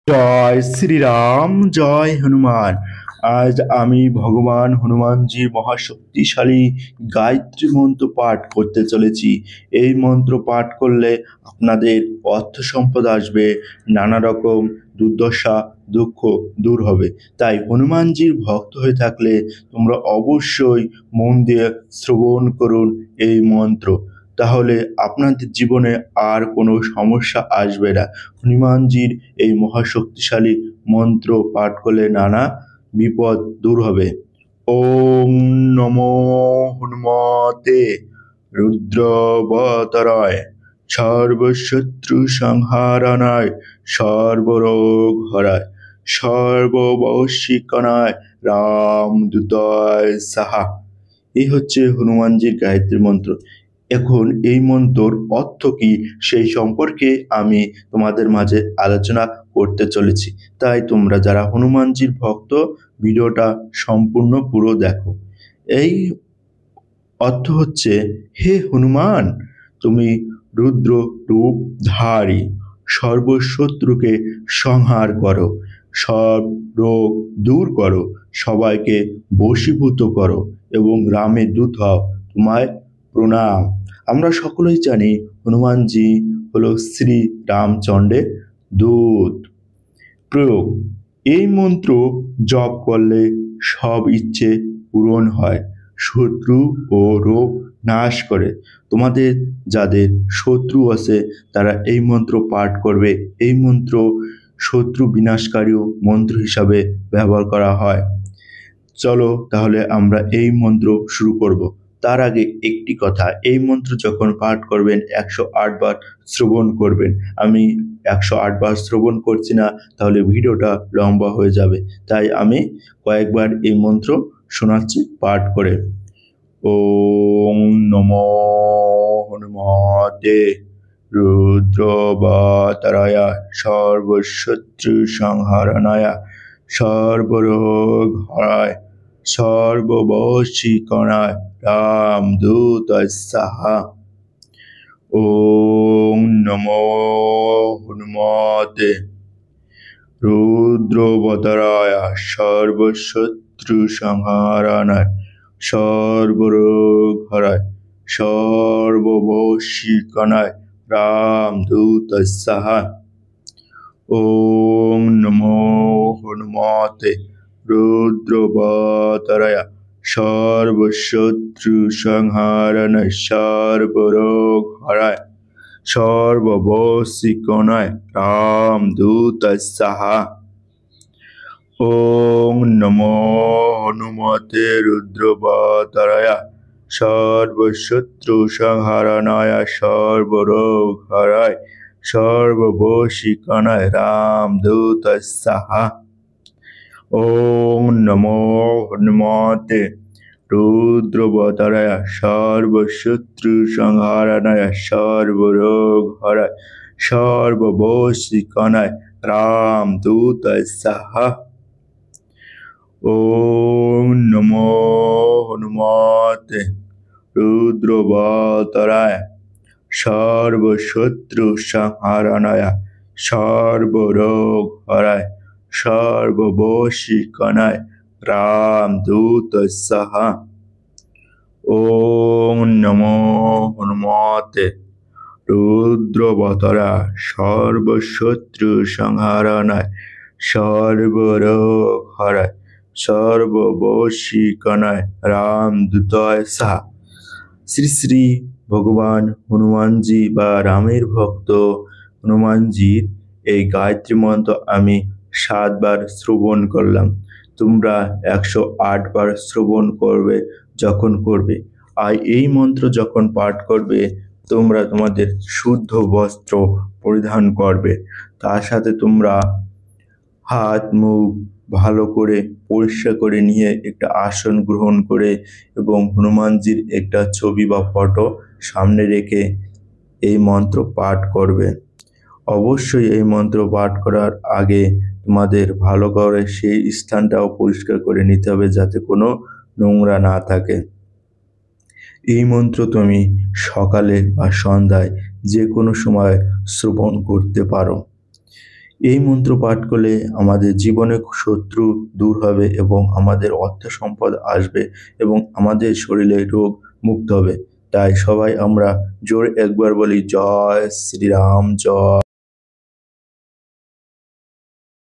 জয় শ্রীরাম, জয় হনুমান। আজ আমি ভগবান হনুমানজির মহাশক্তিশালী গায়ত্রী মন্ত্র পাঠ করতে চলেছি। এই মন্ত্র পাঠ করলে আপনাদের অর্থ সম্পদ আসবে, নানা রকম দুর্দশা দুঃখ দূর হবে। তাই হনুমানজির ভক্ত হয়ে থাকলে তোমরা অবশ্যই মন দিয়ে শ্রবণ করুন এই মন্ত্র। তাহলে আপনাদের জীবনে আর কোনো সমস্যা আসবে না। হনুমানজির এই মহাশক্তিশালী মন্ত্র পাঠ করলে নানা বিপদ দূর হবে। ওম নমো হনুমতে রুদ্রবতরায় সর্বশত্রু সংহারণায় সর্বরোগ হরায় সর্ববশীকরণায় রামদূতায় সাহা। এই হচ্ছে হনুমানজির গায়ত্রী মন্ত্র। এখন এই মন্ত্রর অর্থ কি সেই সম্পর্কে আমি তোমাদের মাঝে আলোচনা করতে চলেছি। তাই তোমরা যারা হনুমানজির ভক্ত ভিডিওটা সম্পূর্ণ পুরো দেখো। এই অর্থ হচ্ছে, হে হনুমান, তুমি রুদ্র রূপধারী, সর্বশত্রুকে সংহার করো, সব রোগ দূর করো, সবাইকে বশীভূত করো এবং রামের দূত হও, তোমায় প্রণাম। আমরা সকলেই জানি হনুমানজি হলো শ্রী রামচন্দ্রের দূত। প্রয়োগ: এই মন্ত্র জপ করলে সব ইচ্ছে পূরণ হয়, শত্রু ও রোগ নাশ করে। তোমাদের যাদের শত্রু আছে তারা এই মন্ত্র পাঠ করবে। এই মন্ত্র শত্রু বিনাশকারী মন্ত্র হিসাবে ব্যবহার করা হয়। চলো তাহলে আমরা এই মন্ত্র শুরু করব। তার আগে একটি কথা, এই মন্ত্র যখন পাঠ করবেন 108 বার শ্রবণ করবেন। আমি 108 বার শ্রবণ করছি না, তাহলে ভিডিওটা লম্বা হয়ে যাবে। তাই আমি কয়েকবার এই মন্ত্র শোনাচ্ছি পাঠ করে। ওম নমো হনুমতে রুদ্রবতরায় সর্বশত্রু সংহারণায় সর্বরোগ হরায় সর্ববশীকরণায় রামদূতায় সাহা। ওম নমো হনুমতে রুদ্রবতরায় সর্বশত্রু সংহারণায় সর্বরোগ হরায় সর্ববশীকরণায় রামদূতায় সাহা। ওম নমো হনুমতে রুদ্রবতরায় সর্বশত্রু সংহারণায় সর্বরোগ হরায় সর্ববশীকরণায় রামদূতায় সাহা। ওম নমো হনুমতে রুদ্রবতরায় সর্বশত্রু সংহারণায় সর্বরোগ হরায় সর্ববশীকরণায় রামদূতায় সাহা। ওম নমো হনুমতে রুদ্রবতরায় সর্বশত্রু সংহারণায় সর্বরোগ হরায় সর্ববশীকরণায় রামদূতায় সাহা। ওম নমো হনুমতে রুদ্রবতরায় সর্বশত্রু সংহারণায় সর্বরোগ হরায় সর্ববশীকরণায় রামদূতায় সাহা। ওম নমো হনুমতে রুদ্রবতরায় সর্বশত্রু সংহারণায় সর্বরোগ হরায় সর্ববশীকরণায় রামদূতায় সাহা। শ্রী শ্রী ভগবান হনুমানজি বা রামের ভক্ত হনুমানজির এই গায়ত্রী মন্ত্র আমি 7 বার শ্রবণ করলাম। তোমরা 108 বার শ্রবণ করবে যখন করবে। আর এই মন্ত্র যখন পাঠ করবে তোমরা তোমাদের শুদ্ধ বস্ত্র পরিধান করবে। তার সাথে তোমরা হাত মুখ ভালো করে পরিষ্কার করে নিয়ে একটা আসন গ্রহণ করে এবং হনুমানজির একটা ছবি বা ফটো সামনে রেখে এই মন্ত্র পাঠ করবে। অবশ্যই এই মন্ত্র পাঠ করার আগে তোমাদের ভালো করে সেই স্থানটাও পরিষ্কার করে নিতে হবে যাতে কোনো নোংরা না থাকে। এই মন্ত্র তুমি সকালে বা সন্ধ্যায় যে কোনো সময় শ্রবণ করতে পারো। এই মন্ত্র পাঠ করলে আমাদের জীবনে শত্রু দূর হবে এবং আমাদের অর্থ সম্পদ আসবে এবং আমাদের শরীরে রোগ মুক্ত হবে। তাই সবাই আমরা জোরে একবার বলি জয় শ্রীরাম জয়।